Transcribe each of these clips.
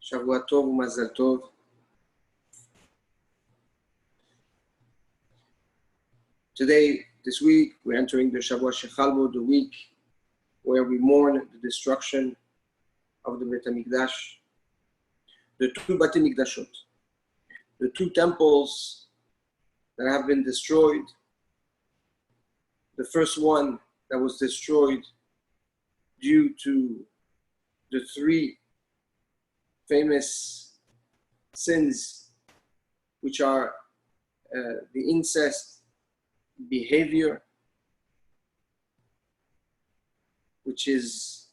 Shavua Tov u'Mazal Tov. Today, this week, we're entering the Shavua Shechalmo, the week where we mourn the destruction of the Beit HaMikdash, the two Beit HaMikdashot, the two temples that have been destroyed. The first one that was destroyed due to the three famous sins, which are the incest behavior, which is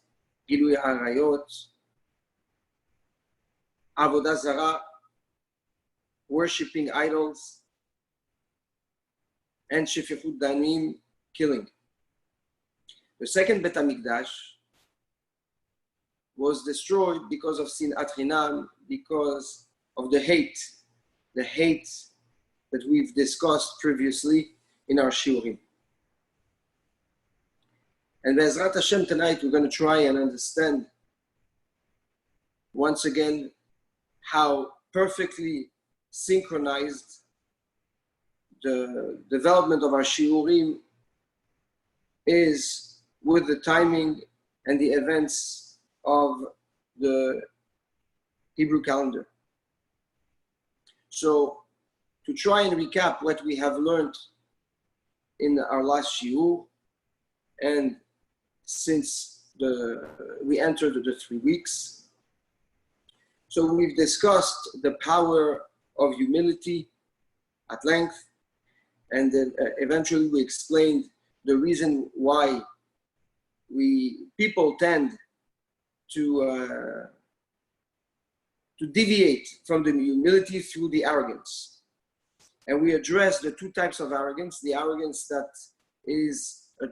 Gilui Arayot, Avodah Zarah, worshipping idols, and Shefichut Damim, killing. The second Beit HaMikdash was destroyed because of Sinat Chinam, because of the hate that we've discussed previously in our shiurim. And Be'ezrat Hashem, tonight we're going to try and understand once again how perfectly synchronized the development of our shiurim is with the timing and the events of the Hebrew calendar. So, to try and recap what we have learned in our last shiur, and since we entered the 3 weeks, so we've discussed the power of humility at length, and then eventually we explained the reason why people tend to deviate from the humility through the arrogance. And we address the two types of arrogance: the arrogance that is a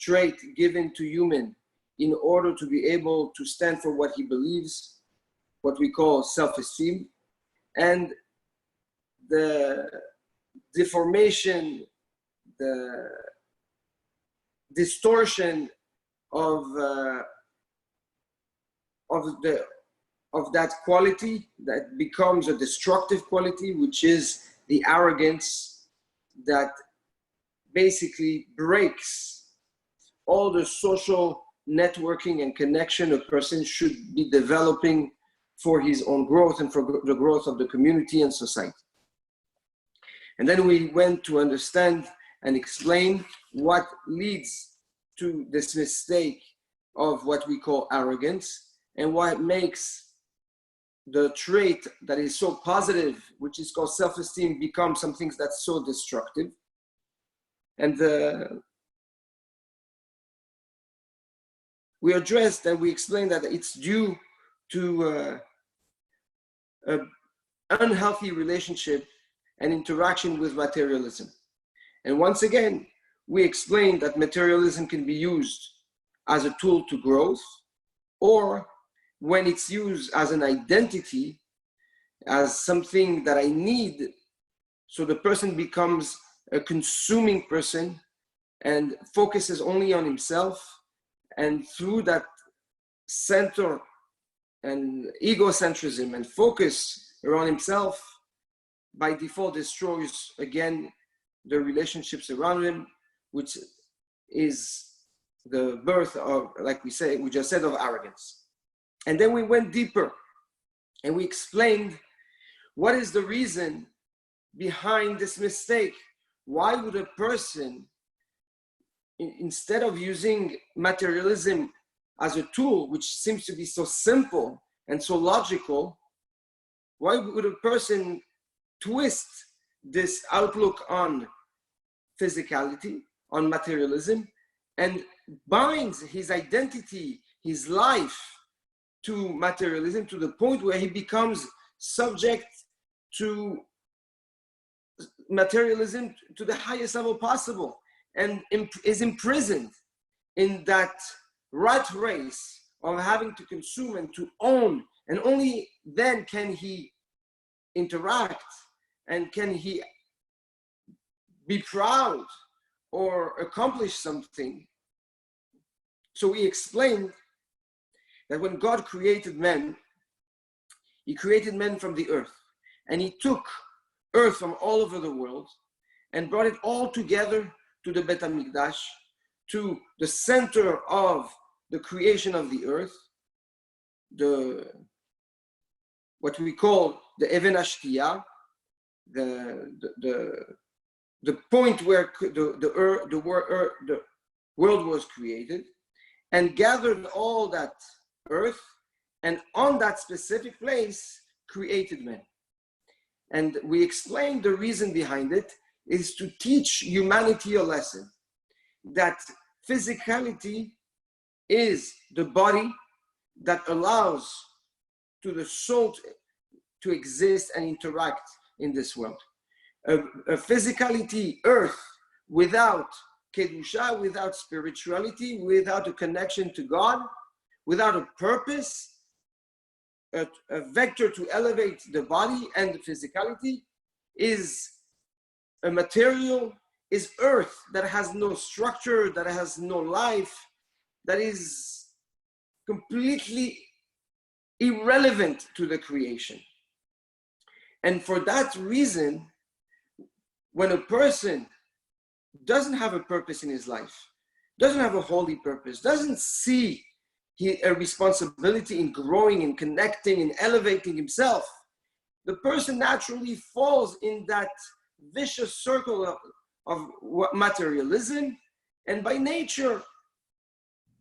trait given to human in order to be able to stand for what he believes, what we call self-esteem, and the deformation, the distortion of that quality that becomes a destructive quality, which is the arrogance that basically breaks all the social networking and connection a person should be developing for his own growth and for the growth of the community and society. And then we went to understand and explain what leads to this mistake of what we call arrogance, and what makes the trait that is so positive, which is called self-esteem, become something that's so destructive. And we addressed and we explained that it's due to an unhealthy relationship and interaction with materialism. And once again, we explained that materialism can be used as a tool to growth, or when it's used as an identity, as something that I need, so the person becomes a consuming person and focuses only on himself, and through that center and egocentrism and focus around himself, by default destroys again the relationships around him, which is the birth of, like we just said, of arrogance. And then we went deeper and we explained what is the reason behind this mistake. Why would a person, instead of using materialism as a tool, which seems to be so simple and so logical, why would a person twist this outlook on physicality, on materialism, and binds his identity, his life to materialism, to the point where he becomes subject to materialism to the highest level possible, and is imprisoned in that rat race of having to consume and to own, and only then can he interact and can he be proud or accomplish something. So we explained that when God created man, He created man from the earth. And he took earth from all over the world and brought it all together to the Bet HaMikdash, to the center of the creation of the earth, what we call the Even HaShtiyah, the point where the world was created, and gathered all that earth, and on that specific place created man. And we explained the reason behind it is to teach humanity a lesson that physicality is the body that allows to the soul to exist and interact in this world. A physicality, earth, without kedusha, without spirituality, without a connection to God, without a purpose, a vector to elevate the body and the physicality, is a material, is earth that has no structure, that has no life, that is completely irrelevant to the creation. And for that reason, when a person doesn't have a purpose in his life, doesn't have a holy purpose, doesn't see a responsibility in growing and connecting and elevating himself, the person naturally falls in that vicious circle of materialism, and by nature,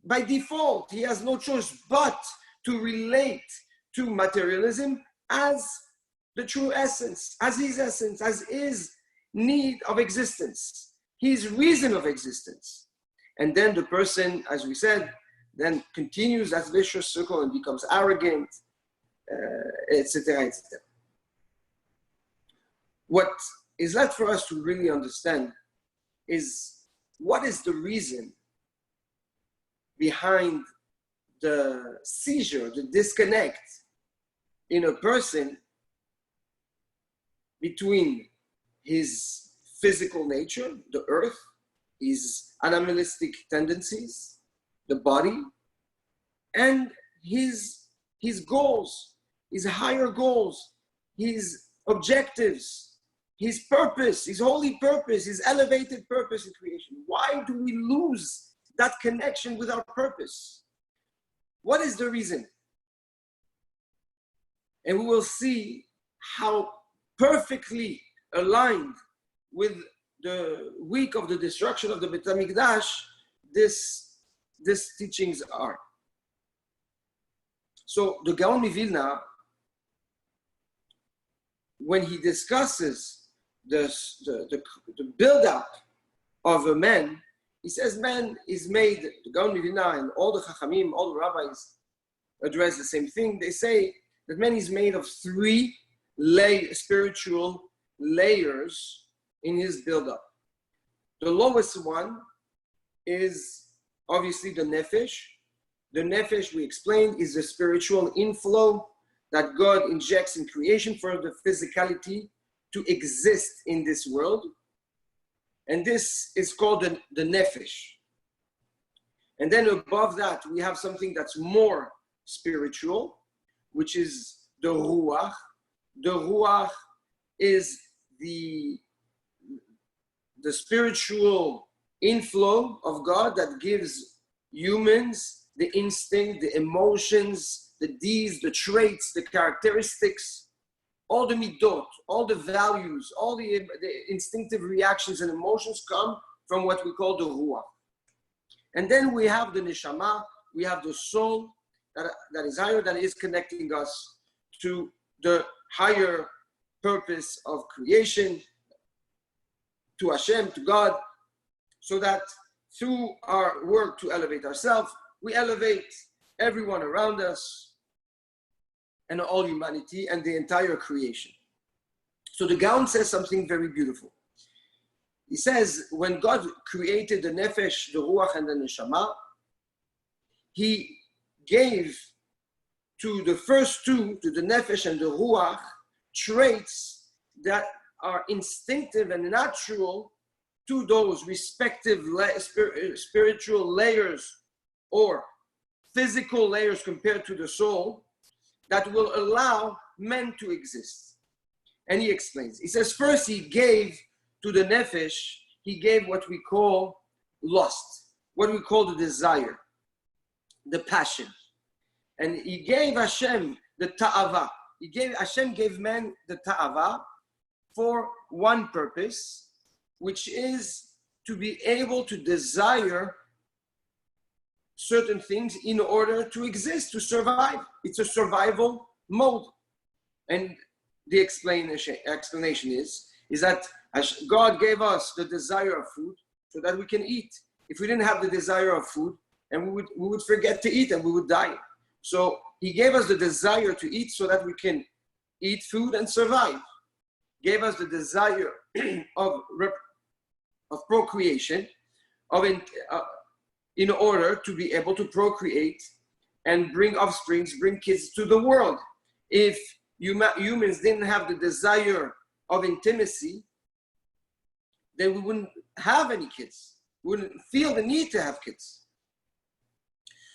by default, he has no choice but to relate to materialism as the true essence, as his need of existence, his reason of existence. And then the person, as we said, then continues that vicious circle and becomes arrogant, etc., etc. What is left for us to really understand is what is the reason behind the seizure, the disconnect in a person between his physical nature, the earth, his animalistic tendencies, the body, and his goals, his higher goals, his objectives, his purpose, his holy purpose, his elevated purpose in creation. Why do we lose that connection with our purpose? What is the reason? And we will see how perfectly aligned with the week of the destruction of the Bet HaMikdash these teachings are. So the Gaon Mivilna, when he discusses the build-up of a man, he says man is made, the Gaon Mivilna and all the Chachamim, all the rabbis address the same thing. They say that man is made of three spiritual layers in his build-up. The lowest one is obviously the nefesh. The nefesh, we explained, is the spiritual inflow that God injects in creation for the physicality to exist in this world. And this is called the nefesh. And then above that, we have something that's more spiritual, which is the ruach. The ruach is the spiritual inflow of God that gives humans the instinct, the emotions, the deeds, the traits, the characteristics, all the midot, all the values, all the instinctive reactions and emotions come from what we call the ruach. And then we have the neshama, we have the soul that is higher, that is connecting us to the higher purpose of creation, to Hashem, to God, so that through our work to elevate ourselves, we elevate everyone around us and all humanity and the entire creation. So the Gaon says something very beautiful. He says, when God created the nefesh, the ruach, and the neshama, he gave to the first two, to the nefesh and the ruach, traits that are instinctive and natural to those respective spiritual layers or physical layers compared to the soul, that will allow meant to exist. And he explains. He says, first he gave to the nefesh, he gave what we call lust, what we call the desire, the passion. And he gave Hashem the ta'ava. Hashem gave man the ta'ava for one purpose, which is to be able to desire certain things in order to exist, to survive. It's a survival mode. And the explanation is that God gave us the desire of food so that we can eat. If we didn't have the desire of food, and we would forget to eat and we would die. So he gave us the desire to eat so that we can eat food and survive. Gave us the desire of procreation, in order to be able to procreate and bring offsprings, bring kids to the world. If humans didn't have the desire of intimacy, then we wouldn't have any kids. We wouldn't feel the need to have kids.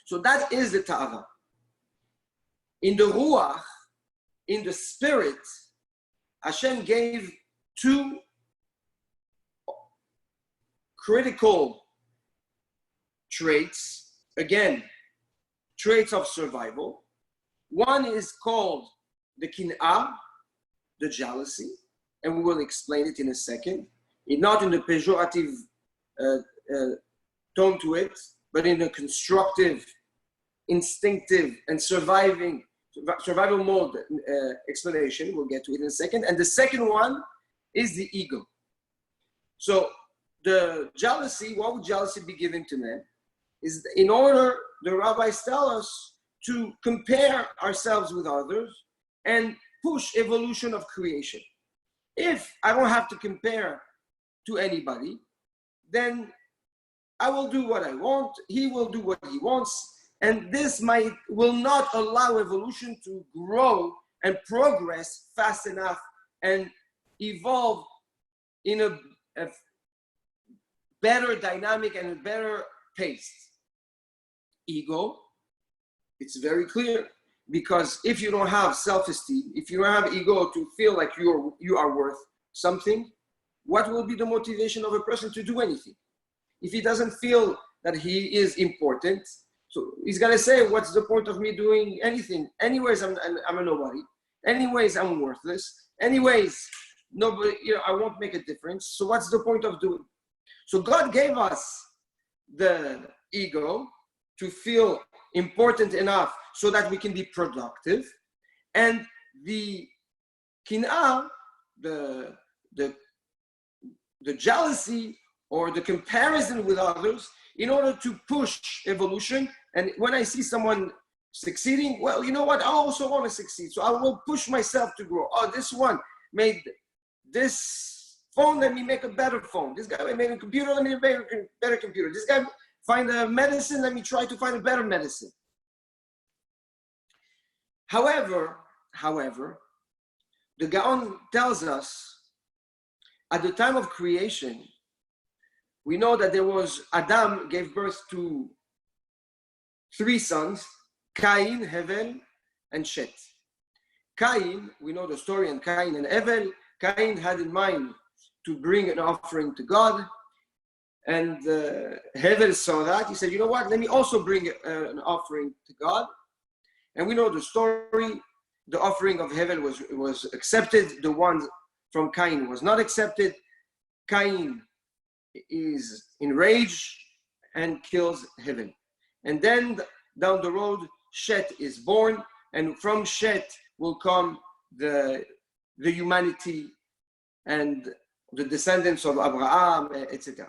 So that is the ta'ava. In the ruach, in the spirit, Hashem gave two critical traits, again, traits of survival. One is called the kin'ah, the jealousy, and we will explain it in a second. Not in the pejorative tone to it, but in a constructive, instinctive, and survival mode explanation. We'll get to it in a second. And the second one is the ego. So the jealousy, what would jealousy be given to man? Is in order, the rabbis tell us, to compare ourselves with others and push evolution of creation. If I don't have to compare to anybody, then I will do what I want, he will do what he wants, and this will not allow evolution to grow and progress fast enough and evolve in a better dynamic and a better pace. Ego, it's very clear, because if you don't have self-esteem, if you don't have ego to feel like you are worth something, what will be the motivation of a person to do anything? If he doesn't feel that he is important, so he's gonna say, what's the point of me doing anything? Anyways, I'm a nobody. Anyways, I'm worthless. Anyways, nobody, I won't make a difference. So what's the point of doing? So God gave us the ego to feel important enough so that we can be productive, and the kin'ah, the jealousy or the comparison with others, in order to push evolution. And when I see someone succeeding, well, you know what? I also want to succeed, so I will push myself to grow. Oh, this one made this phone, let me make a better phone. This guy made a computer, let me make a better computer. This guy find a medicine, let me try to find a better medicine. However, the Gaon tells us, at the time of creation, we know that there was, Adam gave birth to 3 sons, Cain, Hevel, and Shet. Cain, we know the story on Cain and Hevel. Cain had in mind to bring an offering to God, and Hevel saw that. He said, you know what, let me also bring an offering to God. And we know the story. The offering of Hevel was accepted. The one from Cain was not accepted. Cain is enraged and kills Hevel. And then down the road, Shet is born, and from Shet will come the humanity and the descendants of Abraham, etc.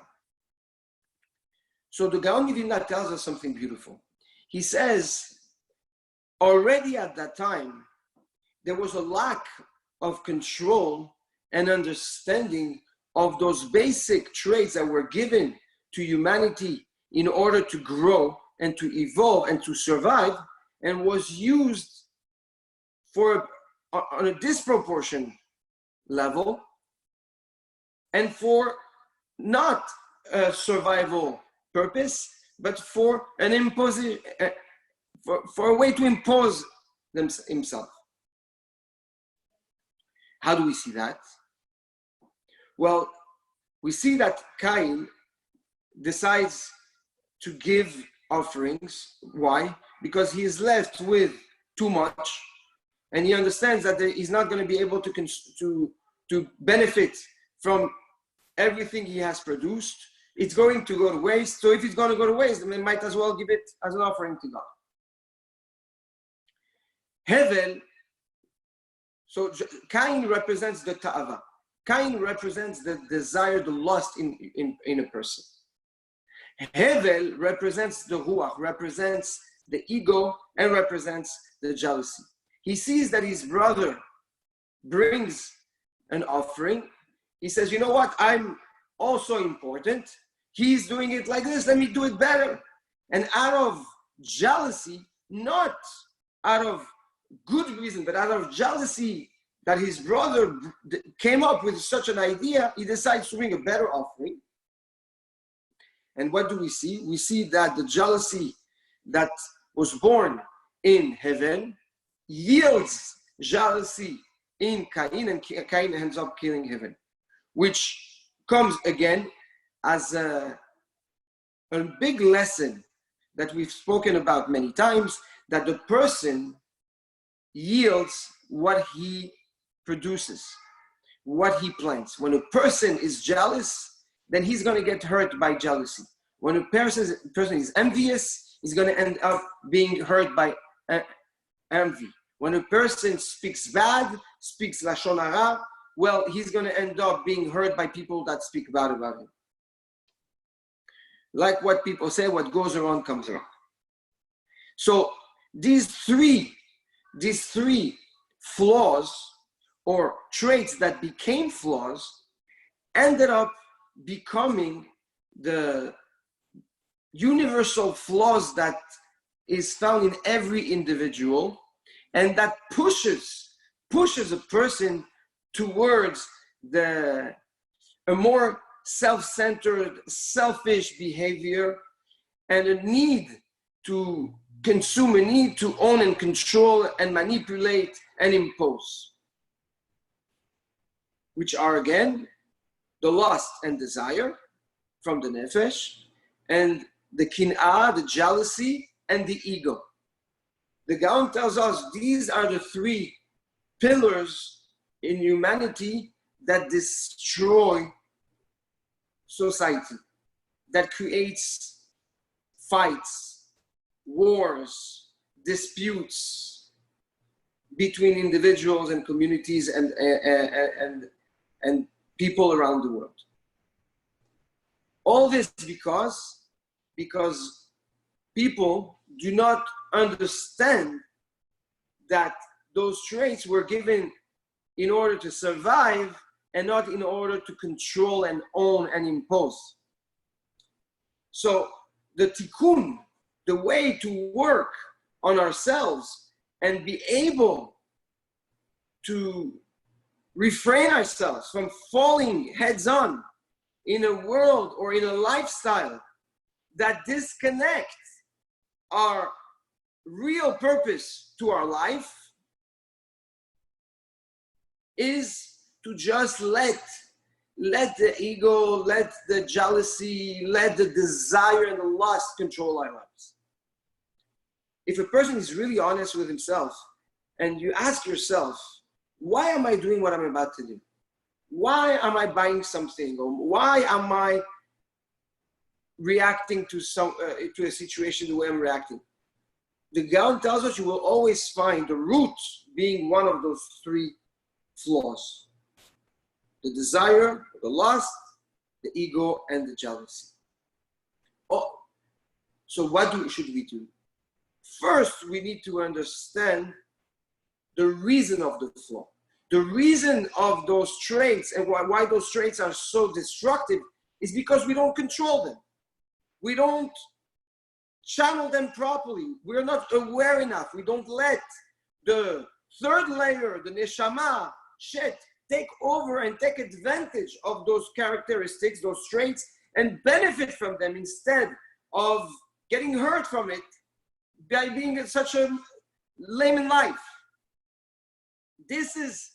So the Gaon Mivilna tells us something beautiful. He says, already at that time, there was a lack of control and understanding of those basic traits that were given to humanity in order to grow and to evolve and to survive, and was used on a disproportionate level and for not a survival purpose, but for an for a way to impose himself. How do we see that? Well, we see that Cain decides to give offerings. Why? Because he is left with too much, and he understands that he's not going to be able to benefit from everything he has produced. It's going to go to waste. So if it's going to go to waste, then we might as well give it as an offering to God. Hevel, so Cain represents the ta'ava. Cain represents the desire, the lust in a person. Hevel represents the ruach, represents the ego, and represents the jealousy. He sees that his brother brings an offering. He says, you know what, I'm also important. He's doing it like this, let me do it better. And out of jealousy, not out of good reason, but out of jealousy that his brother came up with such an idea, he decides to bring a better offering. And what do we see? We see that the jealousy that was born in Hevel yields jealousy in Cain, and Cain ends up killing Hevel, which comes again as a big lesson that we've spoken about many times, that the person yields what he produces, what he plants. When a person is jealous, then he's going to get hurt by jealousy. When a person is envious, he's going to end up being hurt by envy. When a person speaks bad, speaks lashon hara, well, he's going to end up being hurt by people that speak bad about him. Like what people say, what goes around comes around. So these three flaws or traits that became flaws ended up becoming the universal flaws that is found in every individual, and that pushes a person towards a more self-centered, selfish behavior, and a need to consume, a need to own and control and manipulate and impose, which are again the lust and desire from the nefesh, and the kin'ah, the jealousy, and the ego. The Gaon tells us these are the three pillars in humanity that destroy society, that creates fights, wars, disputes between individuals and communities and people around the world. All this because people do not understand that those traits were given in order to survive and not in order to control and own and impose. So the tikkun, the way to work on ourselves and be able to refrain ourselves from falling heads on in a world or in a lifestyle that disconnects our real purpose to our life, is to just let the ego, let the jealousy, let the desire and the lust control our lives. If a person is really honest with himself and you ask yourself, why am I doing what I'm about to do? Why am I buying something? Or why am I reacting to a situation the way I'm reacting? The Gaon tells us you will always find the root being one of those three flaws: the desire, the lust, the ego, and the jealousy. Oh, so what should we do? First, we need to understand the reason of the flaw, the reason of those traits, and why those traits are so destructive is because we don't control them. We don't channel them properly. We're not aware enough. We don't let the third layer, the neshama, shet, take over and take advantage of those characteristics, those traits, and benefit from them instead of getting hurt from it by being such a lame in life. This is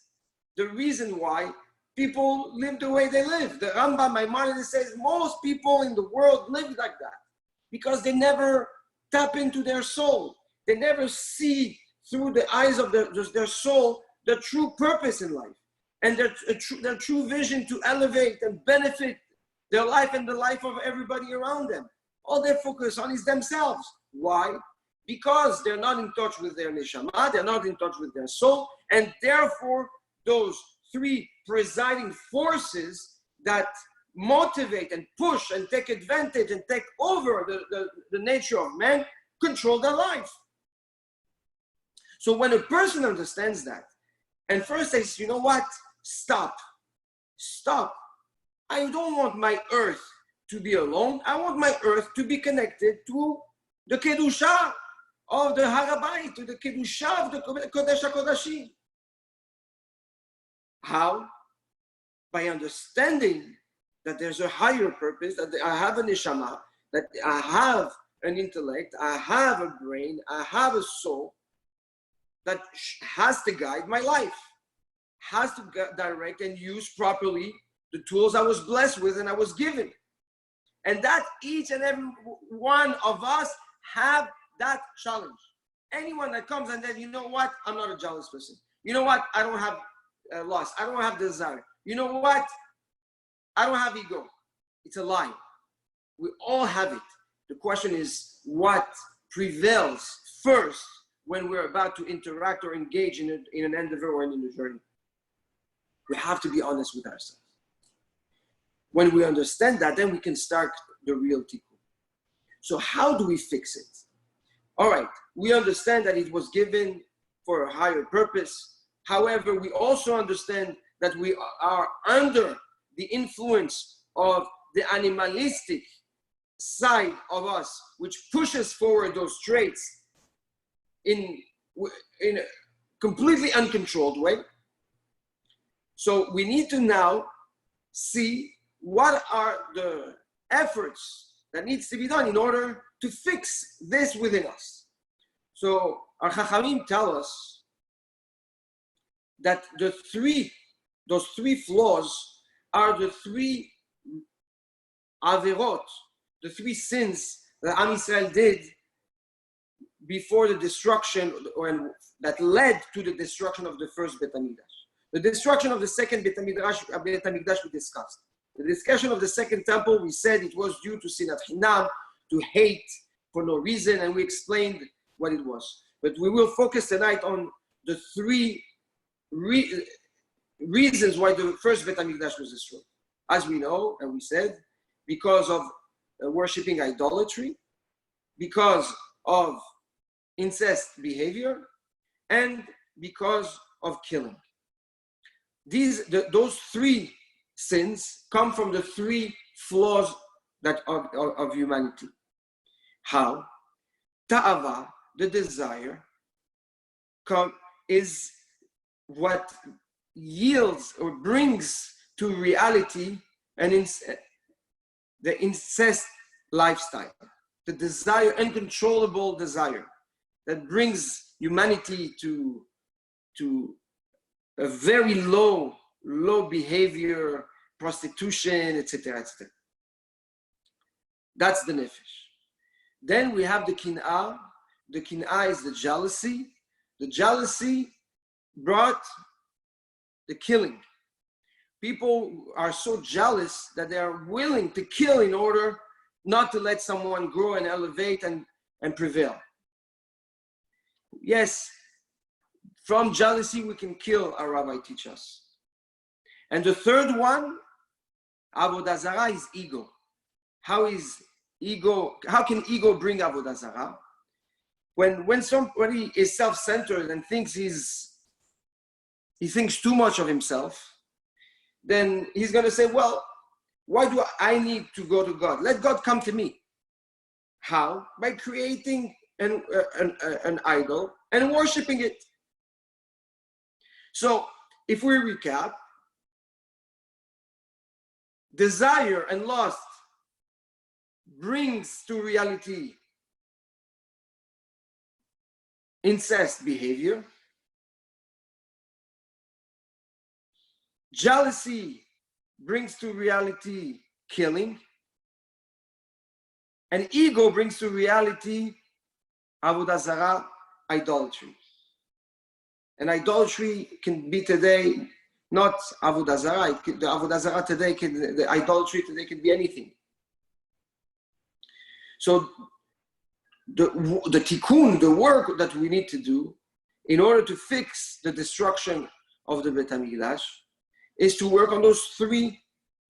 the reason why people live the way they live. The Rambam Maimonides says most people in the world live like that because they never tap into their soul. They never see through the eyes of their soul the true purpose in life and their true vision to elevate and benefit their life and the life of everybody around them. All they focus on is themselves. Why? Because they're not in touch with their neshama, they're not in touch with their soul, and therefore those three presiding forces that motivate and push and take advantage and take over the nature of man control their life. So when a person understands that and first says, you know what, stop. I don't want my earth to be alone. I want my earth to be connected to the Kedusha of the Har HaBayit, to the Kedusha of the Kodesh HaKodashim. How? By understanding that there's a higher purpose, that I have a neshama, that I have an intellect, I have a brain, I have a soul that has to guide my life, has to direct and use properly the tools I was blessed with and I was given. And that each and every one of us have that challenge. Anyone that comes and says, you know what, I'm not a jealous person. You know what, I don't have lust. I don't have desire. You know what, I don't have ego. It's a lie. We all have it. The question is what prevails first when we're about to interact or engage in an endeavor or in a journey. We have to be honest with ourselves. When we understand that, then we can start the real tikkun. So how do we fix it? All right, we understand that it was given for a higher purpose. However, we also understand that we are under the influence of the animalistic side of us, which pushes forward those traits in a completely uncontrolled way. So we need to now see what are the efforts that needs to be done in order to fix this within us. So our Chachamim tell us that those three flaws are the three averot, the three sins that Am Yisrael did before the destruction, or that led to the destruction of the first Beit HaMikdash. The destruction of the second Beit HaMikdash we discussed. The discussion of the second temple, we said it was due to sinat chinam, to hate for no reason, and we explained what it was. But we will focus tonight on the three reasons why the first Beit HaMikdash was destroyed. As we know, and we said, because of worshipping idolatry, because of incest behavior, and because of killing. Those three sins come from the three flaws that of humanity. How? Ta'ava, the desire, is what yields or brings to reality the incest lifestyle, the desire, uncontrollable desire that brings humanity to a very low behavior, prostitution, etc., etc. That's the nefesh. Then we have the kin'ah. The kin'ah is the jealousy. The jealousy brought the killing. People are so jealous that they are willing to kill in order not to let someone grow and elevate and prevail. Yes, from jealousy we can kill, our rabbi teach us. And the third one, avodah zarah, is ego. How can ego bring avodah zarah? When somebody is self-centered and thinks he thinks too much of himself, then he's going to say, well, why do I need to go to God? Let God come to me. How? By creating an idol and worshiping it. So if we recap, desire and lust brings to reality incest behavior. Jealousy brings to reality killing, and ego brings to reality avodah zarah, idolatry. And idolatry can be today not avodah zarah. The avodah zarah today the idolatry today can be anything. So the tikkun, the work that we need to do in order to fix the destruction of the Beit HaMikdash is to work on those three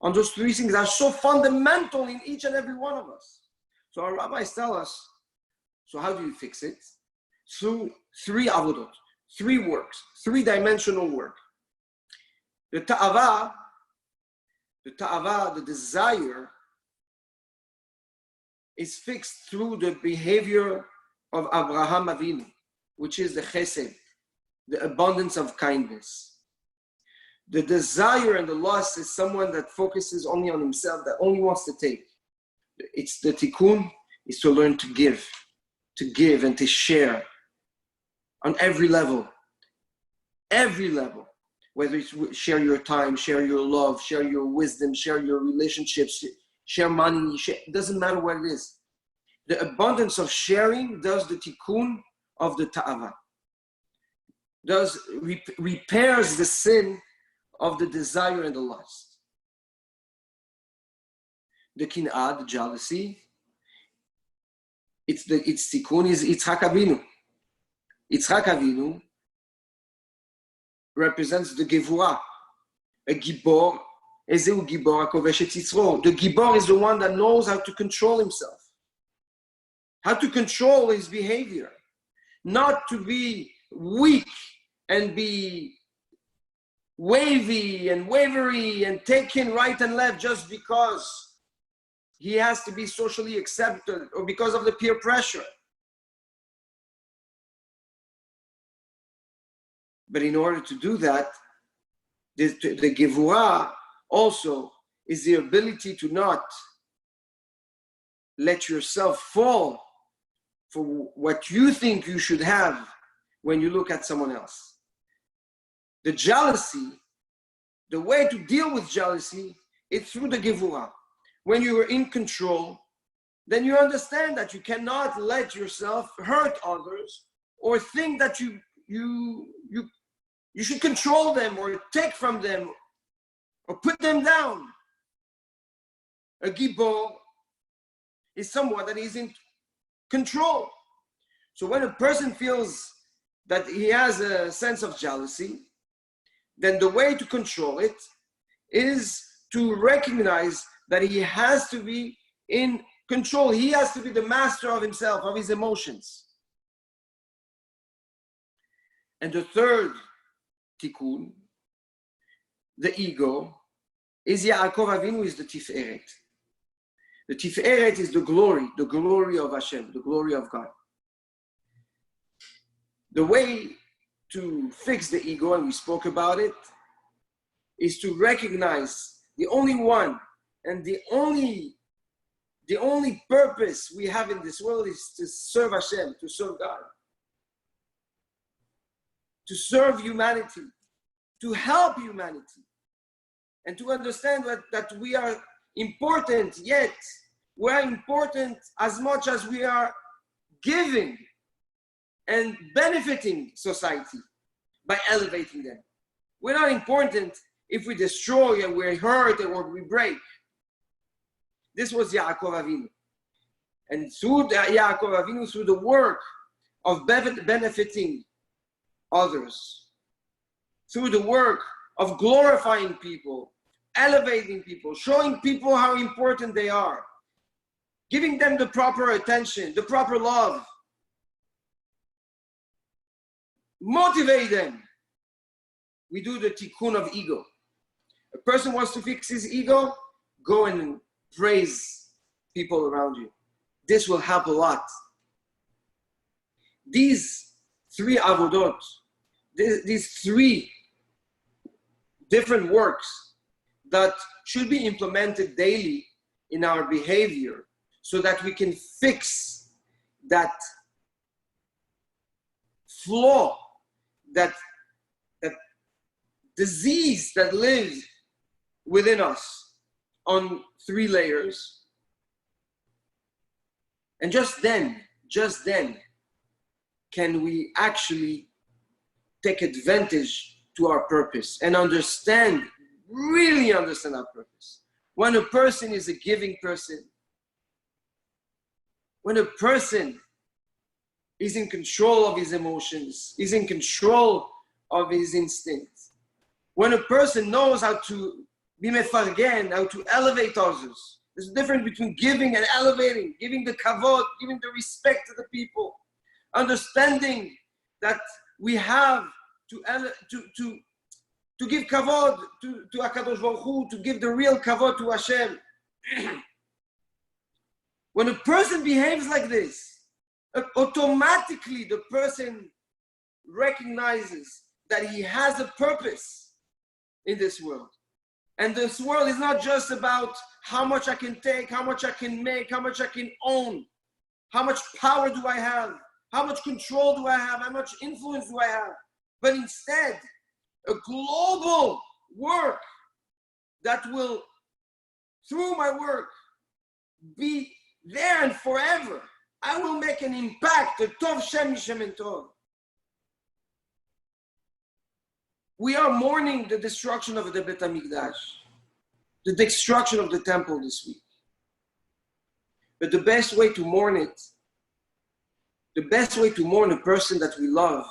things that are so fundamental in each and every one of us. So our rabbis tell us, so how do you fix it? Through three avodot, three works, three-dimensional work. The ta'ava, the desire, is fixed through the behavior of Abraham Avinu, which is the chesed, the abundance of kindness. The desire and the lust is someone that focuses only on himself, that only wants to take. It's the tikkun is to learn to give and to share on every level, whether it's share your time, share your love, share your wisdom, share your relationships, share money, it doesn't matter what it is. The abundance of sharing does the tikkun of the ta'ava, repairs the sin of the desire and the lust. The kin'ah, the jealousy, its tikkun is Yitzhak Avinu. Yitzhak Avinu represents the gevurah, a gibor. Ezeu gibor hakovesh et yitzro. The gibor is the one that knows how to control himself, how to control his behavior, not to be weak and be wavy and wavery and taking right and left just because he has to be socially accepted or because of the peer pressure. But in order to do that, the gevurah also is the ability to not let yourself fall for what you think you should have when you look at someone else. The jealousy, the way to deal with jealousy is through the gevurah. When you are in control, then you understand that you cannot let yourself hurt others or think that you should control them or take from them or put them down. A gibor is someone that is in control. So when a person feels that he has a sense of jealousy, then the way to control it is to recognize that he has to be in control. He has to be the master of himself, of his emotions. And the third tikkun, the ego, is Yaakov Avinu, is the tiferet. The tiferet is the glory of Hashem, the glory of God. The way to fix the ego, and we spoke about it, is to recognize the only one and the only purpose we have in this world is to serve Hashem, to serve God, to serve humanity, to help humanity, and to understand that we are important, yet we are important as much as we are giving and benefiting society by elevating them. We're not important if we destroy and we hurt or we break. This was Yaakov Avinu. And through Yaakov Avinu, through the work of benefiting others, through the work of glorifying people, elevating people, showing people how important they are, giving them the proper attention, the proper love, motivate them. We do the tikkun of ego. A person wants to fix his ego, go and praise people around you. This will help a lot. These three avodot, these three different works that should be implemented daily in our behavior so that we can fix that flaw, that disease that lives within us on 3 layers. And just then can we actually take advantage to our purpose and really understand our purpose. When a person is a giving person, when a person is in control of his emotions, is in control of his instincts, when a person knows how to be mefargen, how to elevate others. There's a difference between giving and elevating, giving the kavod, giving the respect to the people, understanding that we have to give kavod to HaKadosh Baruch Hu, to give the real kavod to Hashem. When a person behaves like this, automatically the person recognizes that he has a purpose in this world. And this world is not just about how much I can take, how much I can make, how much I can own, how much power do I have, how much control do I have, how much influence do I have, but instead a global work that will, through my work, be there and forever. I will make an impact, a tov shem mishem and tov. We are mourning the destruction of the Beit HaMikdash, the destruction of the temple this week. But the best way to mourn it, the best way to mourn a person that we love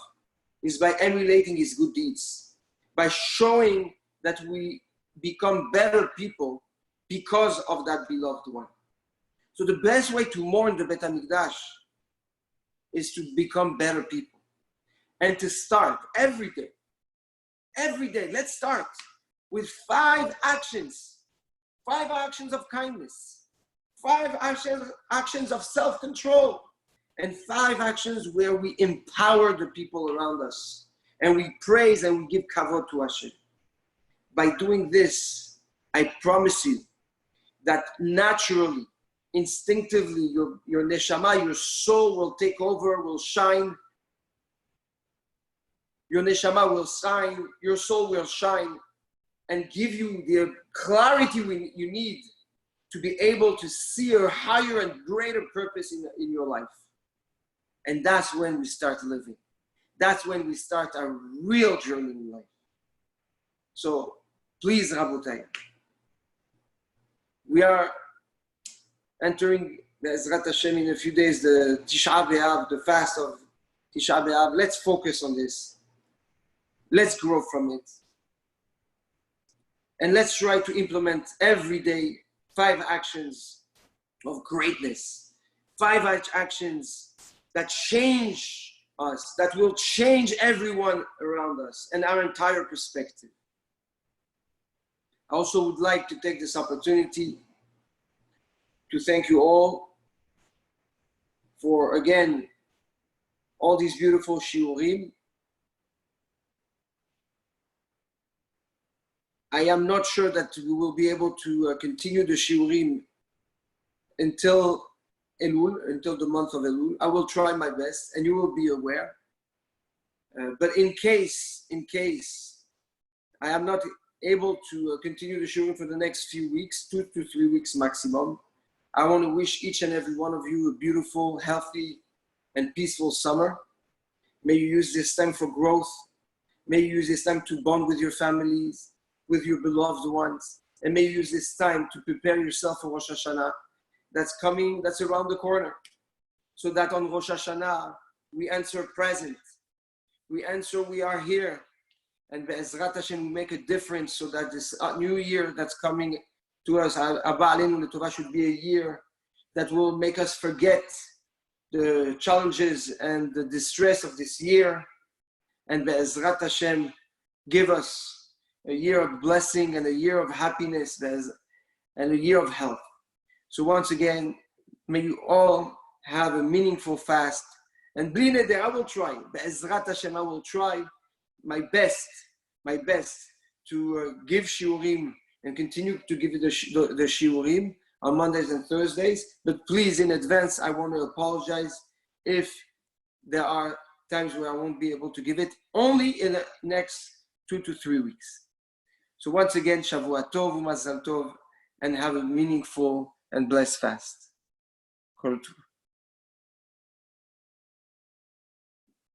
is by emulating his good deeds, by showing that we become better people because of that beloved one. So the best way to mourn the Beit HaMikdash is to become better people and to start every day. Every day, let's start with 5 actions. 5 actions of kindness. 5 actions of self-control. And 5 actions where we empower the people around us. And we praise and we give kavod to Hashem. By doing this, I promise you that naturally, instinctively, your neshama, your soul will take over, will shine. Your neshama will shine, your soul will shine, and give you the clarity you need to be able to see a higher and greater purpose in your life. And that's when we start living. That's when we start our real journey in life. So please, Rabotai, we are entering, Be'ezrat Hashem, in a few days, the Tisha B'Av, the fast of Tisha B'Av. Let's focus on this. Let's grow from it. And let's try to implement every day 5 actions of greatness. 5 actions that change us, that will change everyone around us and our entire perspective. I also would like to take this opportunity to thank you all for, again, all these beautiful shiurim. I am not sure that we will be able to continue the shiurim until Elul, until the month of Elul. I will try my best, and you will be aware. But in case I am not able to continue the shiurim for the next few weeks, 2 to 3 weeks maximum, I want to wish each and every one of you a beautiful, healthy, and peaceful summer. May you use this time for growth. May you use this time to bond with your families, with your beloved ones, and may you use this time to prepare yourself for Rosh Hashanah that's coming, that's around the corner, so that on Rosh Hashanah we answer present, we answer we are here, and Be'ezrat Hashem we make a difference, so that this new year that's coming to us, Abba Aleinu L'Tova, should be a year that will make us forget the challenges and the distress of this year, and Be'ezrat Hashem give us a year of blessing and a year of happiness and a year of health. So once again, may you all have a meaningful fast. And Bli Neder, I will try. Be'ezrat Hashem, I will try my best to give shiurim and continue to give you the shiurim on Mondays and Thursdays. But please, in advance, I want to apologize if there are times where I won't be able to give it. Only in the next 2 to 3 weeks. So once again, Shavua Tov, Mazal Tov, and have a meaningful and blessed fast. Kol Tov.